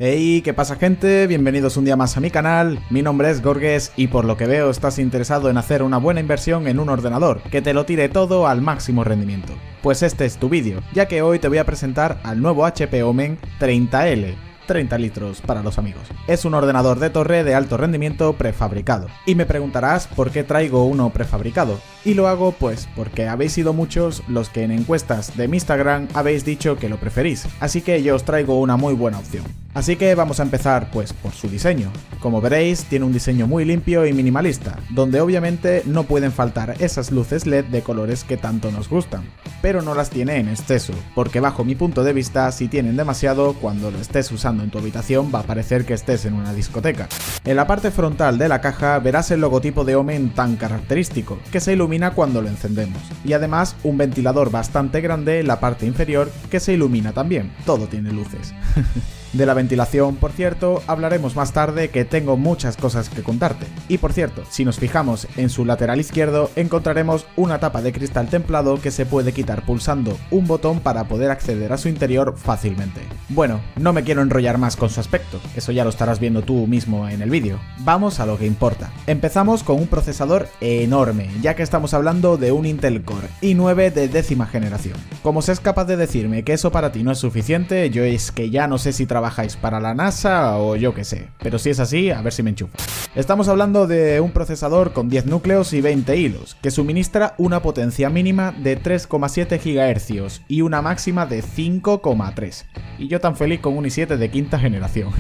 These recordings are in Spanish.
Hey, ¿qué pasa, gente? Bienvenidos un día más a mi canal. Mi nombre es Gorges y por lo que veo estás interesado en hacer una buena inversión en un ordenador que te lo tire todo al máximo rendimiento. Pues este es tu vídeo, ya que hoy te voy a presentar al nuevo HP Omen 30L. 30 litros para los amigos. Es un ordenador de torre de alto rendimiento prefabricado. Y me preguntarás por qué traigo uno prefabricado. Y lo hago pues porque habéis sido muchos los que en encuestas de mi Instagram habéis dicho que lo preferís. Así que yo os traigo una muy buena opción. Así que vamos a empezar pues por su diseño. Como veréis, tiene un diseño muy limpio y minimalista, donde obviamente no pueden faltar esas luces LED de colores que tanto nos gustan. Pero no las tiene en exceso, porque bajo mi punto de vista, si tienen demasiado, cuando lo estés usando en tu habitación va a parecer que estés en una discoteca. En la parte frontal de la caja verás el logotipo de Omen tan característico, que se ilumina cuando lo encendemos. Y además un ventilador bastante grande en la parte inferior que se ilumina también, todo tiene luces. De la ventilación, por cierto, hablaremos más tarde, que tengo muchas cosas que contarte. Y por cierto, si nos fijamos en su lateral izquierdo, encontraremos una tapa de cristal templado que se puede quitar pulsando un botón para poder acceder a su interior fácilmente. Bueno, no me quiero enrollar más con su aspecto, eso ya lo estarás viendo tú mismo en el vídeo. Vamos a lo que importa. Empezamos con un procesador enorme, ya que estamos hablando de un Intel Core i9 de 10ª generación. Como seas capaz de decirme que eso para ti no es suficiente, yo es que ya no sé si trabajáis para la NASA o yo qué sé, pero si es así, a ver si me enchufo. Estamos hablando de un procesador con 10 núcleos y 20 hilos, que suministra una potencia mínima de 3,7 GHz y una máxima de 5,3. Y yo tan feliz con un i7 de 5ª generación.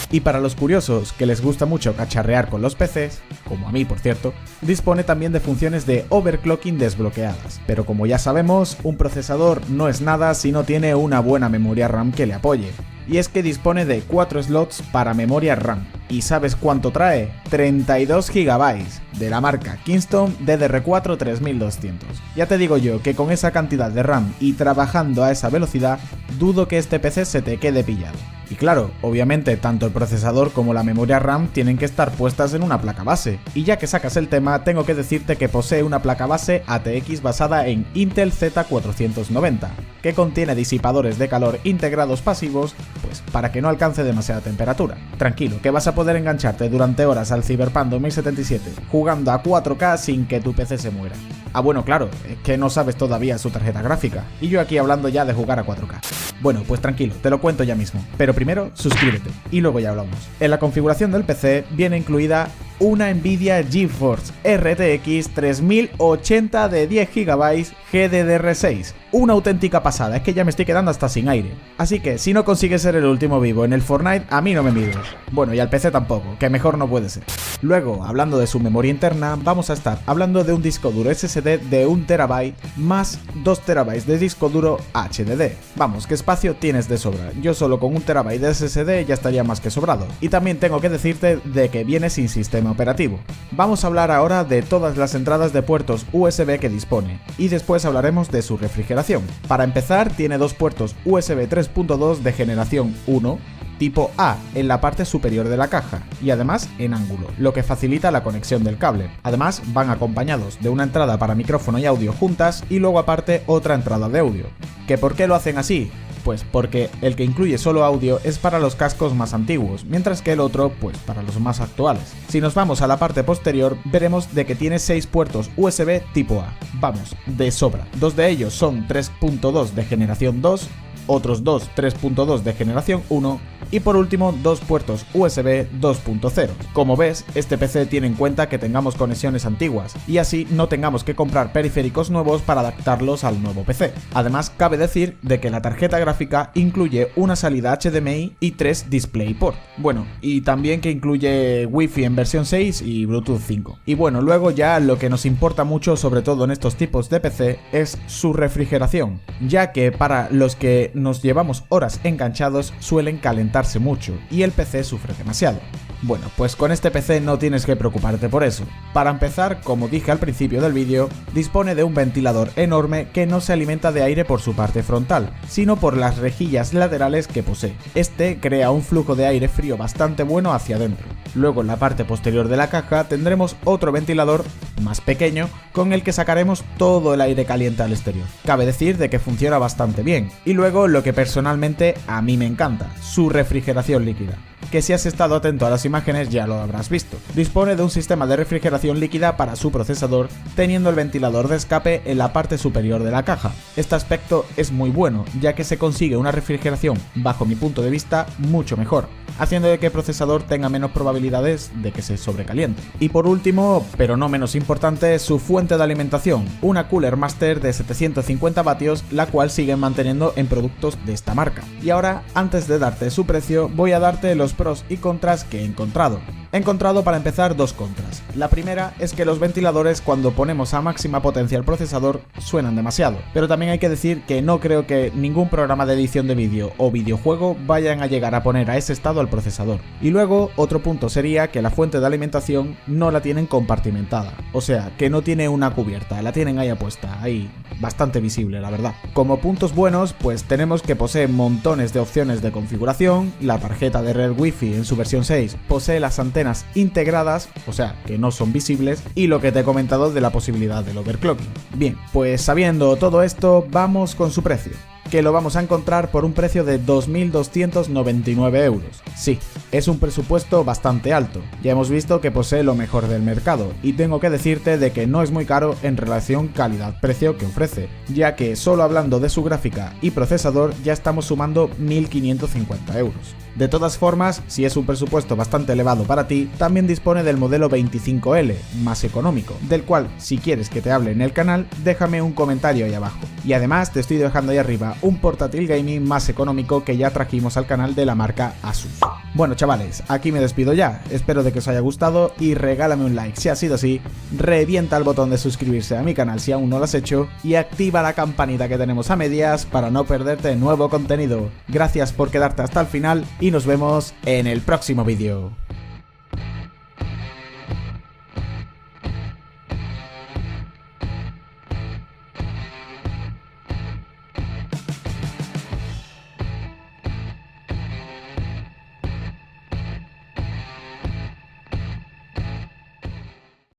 Y para los curiosos que les gusta mucho cacharrear con los PCs, como a mí por cierto, dispone también de funciones de overclocking desbloqueadas. Pero como ya sabemos, un procesador no es nada si no tiene una buena memoria RAM que le apoye. Y es que dispone de 4 slots para memoria RAM. ¿Y sabes cuánto trae? 32 GB de la marca Kingston DDR4 3200. Ya te digo yo que con esa cantidad de RAM y trabajando a esa velocidad, dudo que este PC se te quede pillado. Y claro, obviamente tanto el procesador como la memoria RAM tienen que estar puestas en una placa base. Y ya que sacas el tema, tengo que decirte que posee una placa base ATX basada en Intel Z490, que contiene disipadores de calor integrados pasivos, pues para que no alcance demasiada temperatura. Tranquilo, que vas a poder engancharte durante horas al Cyberpunk 2077 jugando a 4K sin que tu PC se muera. Ah, bueno, claro, es que no sabes todavía su tarjeta gráfica, y yo aquí hablando ya de jugar a 4K. Bueno, pues tranquilo, te lo cuento ya mismo, pero primero suscríbete, y luego ya hablamos. En la configuración del PC viene incluida una Nvidia GeForce RTX 3080 de 10 GB GDDR6. Una auténtica pasada, es que ya me estoy quedando hasta sin aire. Así que si no consigues ser el último vivo en el Fortnite, a mí no me mires. Bueno, y al PC tampoco, que mejor no puede ser. Luego, hablando de su memoria interna, vamos a estar hablando de un disco duro SSD de 1 TB más 2 TB de disco duro HDD. Vamos, ¿qué espacio tienes de sobra? Yo solo con 1 TB de SSD ya estaría más que sobrado. Y también tengo que decirte de que viene sin sistema operativo. Vamos a hablar ahora de todas las entradas de puertos USB que dispone, y después hablaremos de su refrigeración. Para empezar, tiene dos puertos USB 3.2 de generación 1, tipo A, en la parte superior de la caja, y además en ángulo, lo que facilita la conexión del cable. Además, van acompañados de una entrada para micrófono y audio juntas, y luego aparte otra entrada de audio. ¿Que por qué lo hacen así? Pues porque el que incluye solo audio es para los cascos más antiguos, mientras que el otro, pues para los más actuales. Si nos vamos a la parte posterior, veremos de que tiene 6 puertos USB tipo A. Vamos, de sobra. 2 de ellos son 3.2 de generación 2, otros 2 3.2 de generación 1 y por último 2 puertos USB 2.0. Como ves, este PC tiene en cuenta que tengamos conexiones antiguas y así no tengamos que comprar periféricos nuevos para adaptarlos al nuevo PC. Además, cabe decir de que la tarjeta gráfica incluye una salida HDMI y 3 DisplayPort. Bueno, y también que incluye Wi-Fi en versión 6 y Bluetooth 5. Y bueno, luego ya lo que nos importa mucho, sobre todo en estos tipos de PC, es su refrigeración, ya que para los que nos llevamos horas enganchados suelen calentarse mucho y el PC sufre demasiado. Bueno, pues con este PC no tienes que preocuparte por eso. Para empezar, como dije al principio del vídeo, dispone de un ventilador enorme que no se alimenta de aire por su parte frontal, sino por las rejillas laterales que posee. Este crea un flujo de aire frío bastante bueno hacia adentro. Luego en la parte posterior de la caja tendremos otro ventilador más pequeño con el que sacaremos todo el aire caliente al exterior. Cabe decir de que funciona bastante bien. Y luego lo que personalmente a mí me encanta, su refrigeración líquida, que si has estado atento a las imágenes ya lo habrás visto. Dispone de un sistema de refrigeración líquida para su procesador, teniendo el ventilador de escape en la parte superior de la caja. Este aspecto es muy bueno, ya que se consigue una refrigeración, bajo mi punto de vista, mucho mejor, haciendo de que el procesador tenga menos probabilidades de que se sobrecaliente. Y por último, pero no menos importante, su fuente de alimentación, una Cooler Master de 750 vatios, la cual siguen manteniendo en productos de esta marca. Y ahora, antes de darte su precio, voy a darte los pros y contras que he encontrado. He encontrado para empezar dos contras. La primera es que los ventiladores, cuando ponemos a máxima potencia el procesador, suenan demasiado, pero también hay que decir que no creo que ningún programa de edición de vídeo o videojuego vayan a llegar a poner a ese estado al procesador. Y luego, otro punto sería que la fuente de alimentación no la tienen compartimentada, o sea, que no tiene una cubierta, la tienen ahí apuesta, ahí, bastante visible la verdad. Como puntos buenos, pues tenemos que posee montones de opciones de configuración, la tarjeta de red Wi-Fi en su versión 6 posee las antenas integradas, o sea, que no son visibles, y lo que te he comentado de la posibilidad del overclocking. Bien, pues sabiendo todo esto, vamos con su precio, que lo vamos a encontrar por un precio de 2.299 euros. Sí, es un presupuesto bastante alto, ya hemos visto que posee lo mejor del mercado, y tengo que decirte de que no es muy caro en relación calidad-precio que ofrece, ya que solo hablando de su gráfica y procesador ya estamos sumando 1.550 euros. De todas formas, si es un presupuesto bastante elevado para ti, también dispone del modelo 25L, más económico, del cual, si quieres que te hable en el canal, déjame un comentario ahí abajo. Y además te estoy dejando ahí arriba un portátil gaming más económico que ya trajimos al canal de la marca Asus. Bueno chavales, aquí me despido ya, espero de que os haya gustado y regálame un like si ha sido así, revienta el botón de suscribirse a mi canal si aún no lo has hecho y activa la campanita que tenemos a medias para no perderte nuevo contenido. Gracias por quedarte hasta el final y nos vemos en el próximo vídeo.